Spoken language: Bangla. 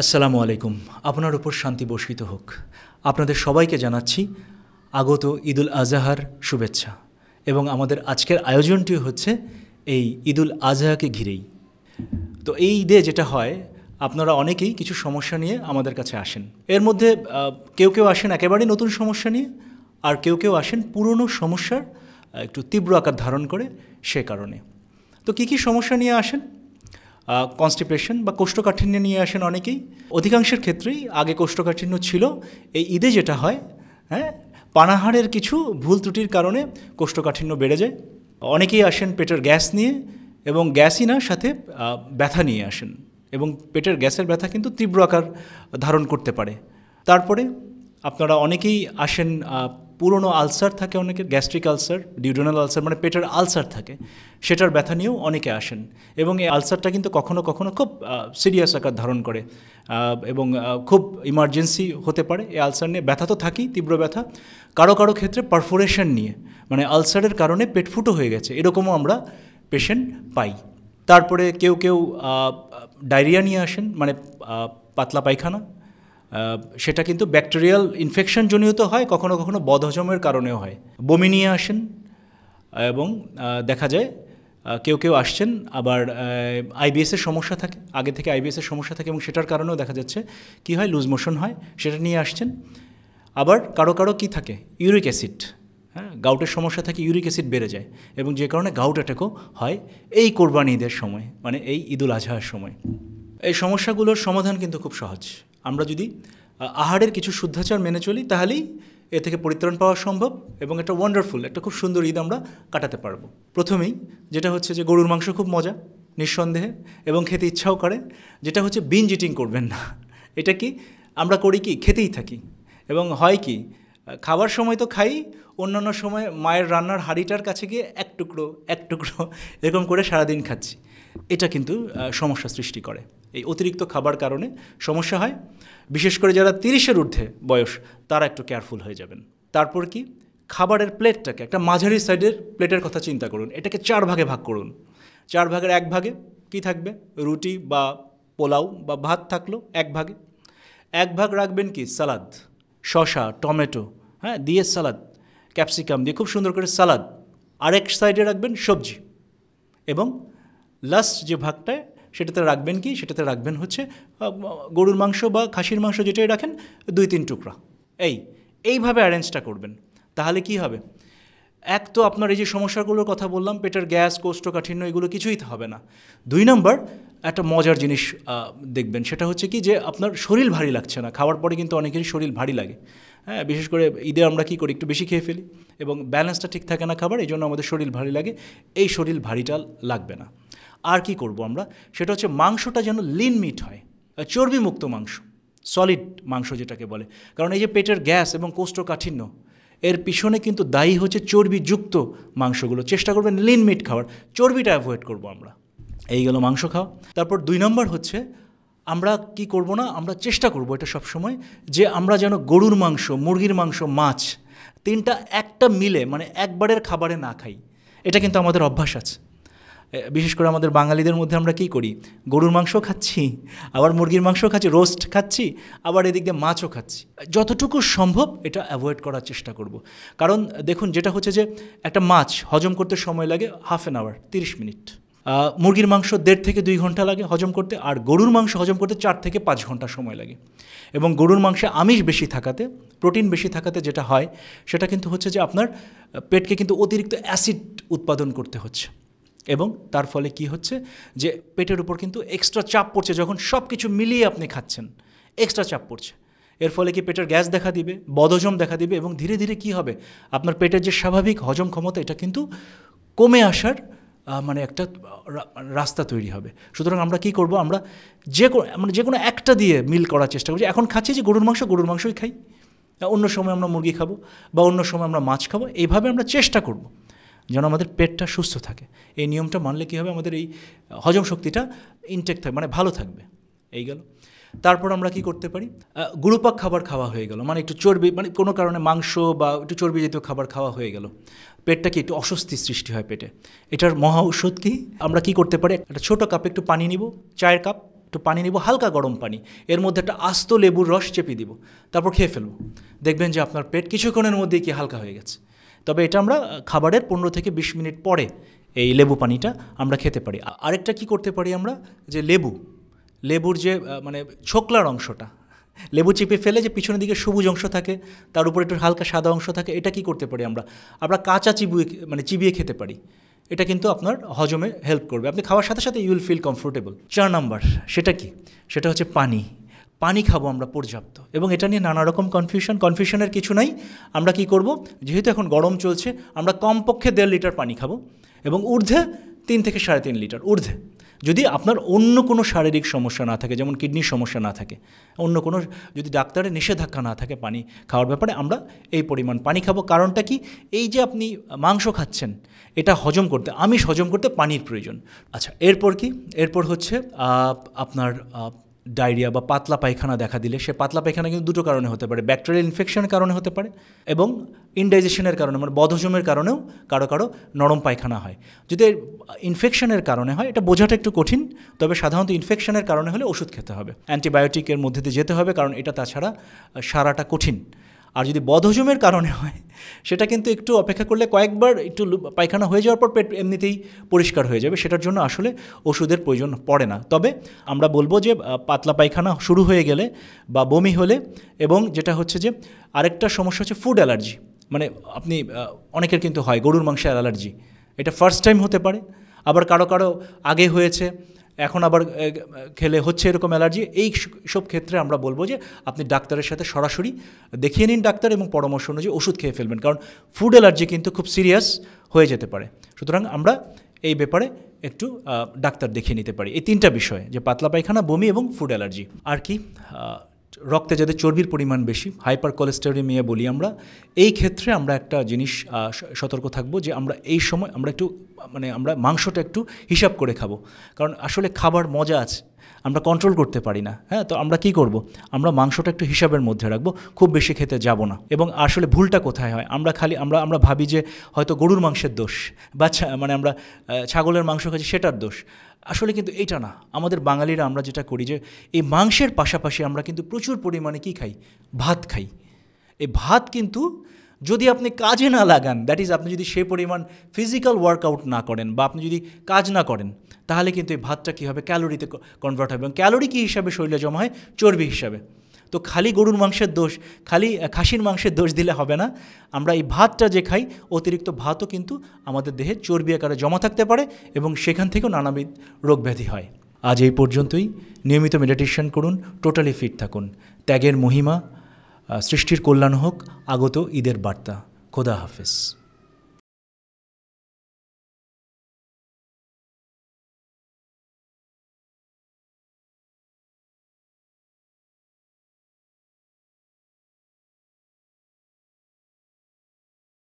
আসসালামু আলাইকুম। আপনার উপর শান্তি বর্ষিত হোক। আপনাদের সবাইকে জানাচ্ছি আগত ঈদুল আজহার শুভেচ্ছা এবং আমাদের আজকের আয়োজনটি হচ্ছে এই ঈদুল আজহাকে ঘিরেই। তো এই ঈদে যেটা হয়, আপনারা অনেকেই কিছু সমস্যা নিয়ে আমাদের কাছে আসেন। এর মধ্যে কেউ কেউ আসেন একেবারেই নতুন সমস্যা নিয়ে, আর কেউ কেউ আসেন পুরনো সমস্যার একটু তীব্র আকার ধারণ করে সে কারণে। তো কী কী সমস্যা নিয়ে আসেন? কনস্টিপেশন বা কোষ্ঠকাঠিন্য নিয়ে আসেন অনেকেই। অধিকাংশের ক্ষেত্রেই আগে কোষ্ঠকাঠিন্য ছিল, এই ঈদে যেটা হয়, পানাহারের কিছু ভুল ত্রুটির কারণে কোষ্ঠকাঠিন্য বেড়ে যায়। অনেকেই আসেন পেটের গ্যাস নিয়ে, এবং গ্যাসই না, সাথে ব্যথা নিয়ে আসেন, এবং পেটের গ্যাসের ব্যথা কিন্তু তীব্র আকার ধারণ করতে পারে। তারপরে আপনারা অনেকেই আসেন পুরনো আলসার থাকে অনেকের, গ্যাস্ট্রিক আলসার, ডিউডেনাল আলসার, মানে পেটের আলসার থাকে, সেটার ব্যথা নিয়েও অনেকে আসেন। এবং এই আলসারটা কিন্তু কখনো কখনো খুব সিরিয়াস আকার ধারণ করে এবং খুব ইমার্জেন্সি হতে পারে। এই আলসার নিয়ে ব্যথা তো থাকেই, তীব্র ব্যথা, কারো কারো ক্ষেত্রে পারফোরেশন নিয়ে, মানে আলসারের কারণে পেট ফুটো হয়ে গেছে, এরকমও আমরা পেশেন্ট পাই। তারপরে কেউ কেউ ডায়রিয়া নিয়ে আসেন, মানে পাতলা পায়খানা। সেটা কিন্তু ব্যাকটেরিয়াল ইনফেকশন জনিত হয়, কখনো কখনো বদহজমের কারণেও হয়। বমি নিয়ে আসেন, এবং দেখা যায় কেউ কেউ আসছেন আবার আইবিএসের সমস্যা থাকে, আগে থেকে আইবিএসের সমস্যা থাকে, এবং সেটার কারণেও দেখা যাচ্ছে কী হয়, লুজ মোশন হয়, সেটা নিয়ে আসছেন। আবার কারো কারো কী থাকে, ইউরিক অ্যাসিড, গাউটের সমস্যা থাকে, ইউরিক অ্যাসিড বেড়ে যায়, এবং যে কারণে গাউট অ্যাটাকও হয় এই কোরবানি ঈদের সময়, মানে এই ঈদুল আজহার সময়। এই সমস্যাগুলোর সমাধান কিন্তু খুব সহজ। আমরা যদি আহারের কিছু শুদ্ধাচার মেনে চলি, তাহলেই এ থেকে পরিত্রাণ পাওয়া সম্ভব, এবং একটা ওয়ান্ডারফুল, একটা খুব সুন্দর ঈদ আমরা কাটাতে পারবো। প্রথমেই যেটা হচ্ছে যে গরুর মাংস খুব মজা, নিঃসন্দেহে, এবং খেতে ইচ্ছাও করে। যেটা হচ্ছে বিঞ্জ ইটিং করবেন না। এটা কি আমরা করি, কি খেতেই থাকি, এবং হয় কি খাবার সময় তো খাই, অন্যান্য সময় মায়ের রান্নার হাঁড়িটার কাছে গিয়ে এক টুকরো এরকম করে সারাদিন খাচ্ছি। এটা কিন্তু সমস্যা সৃষ্টি করে। এই অতিরিক্ত খাবার কারণে সমস্যা হয়। বিশেষ করে যারা 30-এর ঊর্ধ্বে বয়স, তারা একটু কেয়ারফুল হয়ে যাবেন। তারপর কি, খাবারের প্লেটটাকে একটা মাঝারি সাইডের প্লেটের কথা চিন্তা করুন। এটাকে 4 ভাগে ভাগ করুন। 4 ভাগের 1 ভাগে কি থাকবে, রুটি বা পোলাও বা ভাত থাকলো 1 ভাগে। 1 ভাগ রাখবেন কি, সালাদ, শসা, টমেটো দিয়ে সালাদ, ক্যাপসিকাম দিয়ে খুব সুন্দর করে সালাদ। আরেক সাইডে রাখবেন সবজি, এবং লাস্ট যে ভাগটায় সেটাতে রাখবেন কি, সেটাতে রাখবেন হচ্ছে গরুর মাংস বা খাসির মাংস, যেটাই রাখেন 2-3 টুকরা। এইভাবে অ্যারেঞ্জটা করবেন। তাহলে কি হবে, এক তো আপনার এই যে সমস্যাগুলোর কথা বললাম, পেটের গ্যাস, কোষ্ঠকাঠিন্য, এগুলো কিছুই হবে না। 2 নম্বর, একটা মজার জিনিস দেখবেন, সেটা হচ্ছে কি, যে আপনার শরীর ভারী লাগছে না। খাওয়ার পরে কিন্তু অনেকেরই শরীর ভারী লাগে, বিশেষ করে ঈদে আমরা কী করি, একটু বেশি খেয়ে ফেলি, এবং ব্যালেন্সটা ঠিক থাকে না খাবার, এই জন্য আমাদের শরীর ভারী লাগে। এই শরীর ভারীটা লাগবে না। আর কি করব আমরা, সেটা হচ্ছে মাংসটা যেন লিন মিট হয়, চর্বিমুক্ত মাংস, সলিড মাংস যেটাকে বলে। কারণ এই যে পেটের গ্যাস এবং কোষ্ঠকাঠিন্য, এর পিছনে কিন্তু দায়ী হচ্ছে চর্বিযুক্ত মাংসগুলো। চেষ্টা করবেন লিন মিট খাওয়ার, চর্বিটা অ্যাভয়েড করব আমরা। এই গেল মাংস খাওয়া। তারপর 2 নম্বর হচ্ছে, আমরা কি করব না, আমরা চেষ্টা করব এটা সবসময়, যে আমরা যেন গরুর মাংস, মুরগির মাংস, মাছ, 3টা একটা মিলে, মানে একবারের খাবারে না খাই। এটা কিন্তু আমাদের অভ্যাস আছে। বিশেষ করে আমাদের বাঙালিদের মধ্যে আমরা কী করি, গরুর মাংস খাচ্ছি, আবার মুরগির মাংস খাচ্ছি, রোস্ট খাচ্ছি, আবার এদিক দিয়ে মাছও খাচ্ছি। যতটুকু সম্ভব এটা অ্যাভয়েড করার চেষ্টা করব। কারণ দেখুন, যেটা হচ্ছে যে একটা মাছ হজম করতে সময় লাগে হাফ অ্যান আওয়ার, 30 মিনিট। মুরগির মাংস 1.5 থেকে 2 ঘন্টা লাগে হজম করতে, আর গরুর মাংস হজম করতে 4 থেকে 5 ঘন্টা সময় লাগে। এবং গরুর মাংসে আমিষ বেশি থাকাতে, প্রোটিন বেশি থাকাতে যেটা হয়, সেটা কিন্তু হচ্ছে যে আপনার পেটকে কিন্তু অতিরিক্ত অ্যাসিড উৎপাদন করতে হচ্ছে, এবং তার ফলে কি হচ্ছে, যে পেটের উপর কিন্তু এক্সট্রা চাপ পড়ছে। যখন সব কিছু মিলিয়ে আপনি খাচ্ছেন, এক্সট্রা চাপ পড়ছে। এর ফলে কি পেটের গ্যাস দেখা দিবে, বদহজম দেখা দিবে, এবং ধীরে ধীরে কি হবে, আপনার পেটের যে স্বাভাবিক হজম ক্ষমতা, এটা কিন্তু কমে আসার মানে একটা রাস্তা তৈরি হবে। সুতরাং আমরা কি করব, আমরা যে কোনো একটা দিয়ে মিল করার চেষ্টা করছি। এখন খাচ্ছি যে গরুর মাংসই খাই, অন্য সময় আমরা মুরগি খাবো, বা অন্য সময় আমরা মাছ খাবো। এইভাবে আমরা চেষ্টা করব যেন আমাদের পেটটা সুস্থ থাকে। এই নিয়মটা মানলে কী হবে, আমাদের এই হজম শক্তিটা ইনটেক থাকবে, মানে ভালো থাকবে। এই গেল। তারপর আমরা কি করতে পারি, গুরুপাক খাবার খাওয়া হয়ে গেল, মানে একটু চর্বি, মানে কোনো কারণে মাংস বা একটু চর্বি জাতীয় খাবার খাওয়া হয়ে গেল, পেটটা কি একটু অস্বস্তি সৃষ্টি হয় পেটে। এটার মহা ঔষধ কি, আমরা কি করতে পারি, একটা ছোটো কাপে একটু পানি নিব, চায়ের কাপ, একটু পানি নিব, হালকা গরম পানি, এর মধ্যে একটা আস্ত লেবুর রস চেপে দিব, তারপর খেয়ে ফেলবো। দেখবেন যে আপনার পেট কিছুক্ষণের মধ্যেই কি হালকা হয়ে গেছে। তবে এটা আমরা খাবারের 15 থেকে 20 মিনিট পরে এই লেবু পানিটা আমরা খেতে পারি। আরেকটা কি করতে পারি আমরা, যে লেবুর যে মানে ছোকলার অংশটা, লেবু চিপে ফেলে যে পিছনের দিকে সবুজ অংশ থাকে, তার উপর একটু হালকা সাদা অংশ থাকে, এটা কি করতে পারি আমরা কাঁচা চিবিয়ে খেতে পারি। এটা কিন্তু আপনার হজমে হেল্প করবে, আপনি খাওয়ার সাথে সাথে you will feel comfortable. 4 number, সেটা কি, সেটা হচ্ছে পানি খাবো আমরা পর্যাপ্ত। এবং এটা নিয়ে নানা রকম কনফিউশনের কিছু নাই। আমরা কি করব, যেহেতু এখন গরম চলছে, আমরা কমপক্ষে 1.5 লিটার পানি খাবো এবং ঊর্ধ্বে 3 থেকে 3.5 লিটার ঊর্ধ্বে। যদি আপনার অন্য কোনো শারীরিক সমস্যা না থাকে, যেমন কিডনির সমস্যা না থাকে, অন্য কোনো যদি ডাক্তারের নিষেধাজ্ঞা না থাকে পানি খাওয়ার ব্যাপারে, আমরা এই পরিমাণ পানি খাবো। কারণটা কি, এই যে আপনি মাংস খাচ্ছেন, এটা হজম করতে, আমিষ হজম করতে পানির প্রয়োজন। আচ্ছা, এরপর হচ্ছে আপনার ডায়রিয়া বা পাতলা পায়খানা দেখা দিলে, সে পাতলা পায়খানা কিন্তু দুটো কারণে হতে পারে, ব্যাকটেরিয়াল ইনফেকশনের কারণে হতে পারে এবং ইনডাইজেশনের কারণে, মানে বদহজমের কারণেও কারো নরম পায়খানা হয়। যদি ইনফেকশনের কারণে হয়, এটা বোঝাটা একটু কঠিন, তবে সাধারণত ইনফেকশনের কারণে হলে ওষুধ খেতে হবে, অ্যান্টিবায়োটিকের মধ্যে দিয়ে যেতে হবে, কারণ এটা তাছাড়া সারাটা কঠিন। আর যদি বদহজমের কারণে হয়, সেটা কিন্তু একটু অপেক্ষা করলে কয়েকবার একটু পায়খানা হয়ে যাওয়ার পর পেট এমনিতেই পরিষ্কার হয়ে যাবে, সেটার জন্য আসলে ওষুধের প্রয়োজন পড়ে না। তবে আমরা বলবো যে পাতলা পায়খানা শুরু হয়ে গেলে বা বমি হলে, এবং যেটা হচ্ছে যে আরেকটা সমস্যা হচ্ছে ফুড অ্যালার্জি, মানে আপনি অনেকের কিন্তু হয় গরুর মাংসের অ্যালার্জি, এটা ফার্স্ট টাইম হতে পারে, আবার কারো আগে হয়েছে, এখন আবার খেলে হচ্ছে এরকম অ্যালার্জি। এই সব ক্ষেত্রে আমরা বলবো যে আপনি ডাক্তারের সাথে সরাসরি দেখিয়ে নিন ডাক্তার, এবং পরামর্শ অনুযায়ী ওষুধ খেয়ে ফেলবেন, কারণ ফুড অ্যালার্জি কিন্তু খুব সিরিয়াস হয়ে যেতে পারে। সুতরাং আমরা এই ব্যাপারে একটু ডাক্তার দেখিয়ে নিতে পারি। এই 3টা বিষয়, যে পাতলা পায়খানা, বমি এবং ফুড অ্যালার্জি। আর কি, রক্তে যাদের চর্বির পরিমাণ বেশি, হাইপার কোলেস্টেরোলেমিয়া বলি আমরা, এই ক্ষেত্রে আমরা একটা জিনিস সতর্ক থাকবো, যে আমরা এই সময় আমরা মাংসটা একটু হিসাব করে খাবো, কারণ আসলে খাবার মজা আছে, আমরা কন্ট্রোল করতে পারি না। হ্যাঁ, তো আমরা কি করব, আমরা মাংসটা একটু হিসাবের মধ্যে রাখবো, খুব বেশি খেতে যাব না। এবং আসলে ভুলটা কোথায় হয়, আমরা ভাবি যে হয়তো গরুর মাংসের দোষ, বা আমরা ছাগলের মাংস খাচ্ছি সেটার দোষ। আসলে কিন্তু এটা না। আমাদের বাঙালিরা আমরা যেটা করি, যে এই মাংসের পাশাপাশি আমরা কিন্তু প্রচুর পরিমাণে কি খাই, ভাত খাই। এই ভাত কিন্তু যদি আপনি কাজে না লাগান, দ্যাট ইজ আপনি যদি সেই পরিমাণ ফিজিক্যাল ওয়ার্কআউট না করেন, বা আপনি যদি কাজ না করেন, তাহলে কিন্তু এই ভাতটা কী হবে, ক্যালোরিতে কনভার্ট হবে, এবং ক্যালোরি কী হিসাবে শরীরে জমা হয়, চর্বি হিসাবে। তো খালি গরুর মাংসের দোষ, খালি খাসির মাংসের দোষ দিলে হবে না। আমরা এই ভাতটা যে খাই, অতিরিক্ত ভাতও কিন্তু আমাদের দেহে চর্বি আকারে জমা থাকতে পারে, এবং সেখান থেকেও নানাবিধ রোগ ব্যাধি হয়। আজ এই পর্যন্তই। নিয়মিত মেডিটেশন করুন, টোটালি ফিট থাকুন। ত্যাগের মহিমা, সৃষ্টির কল্যাণ হোক। আগত ঈদের বার্তা। খোদা হাফেজ।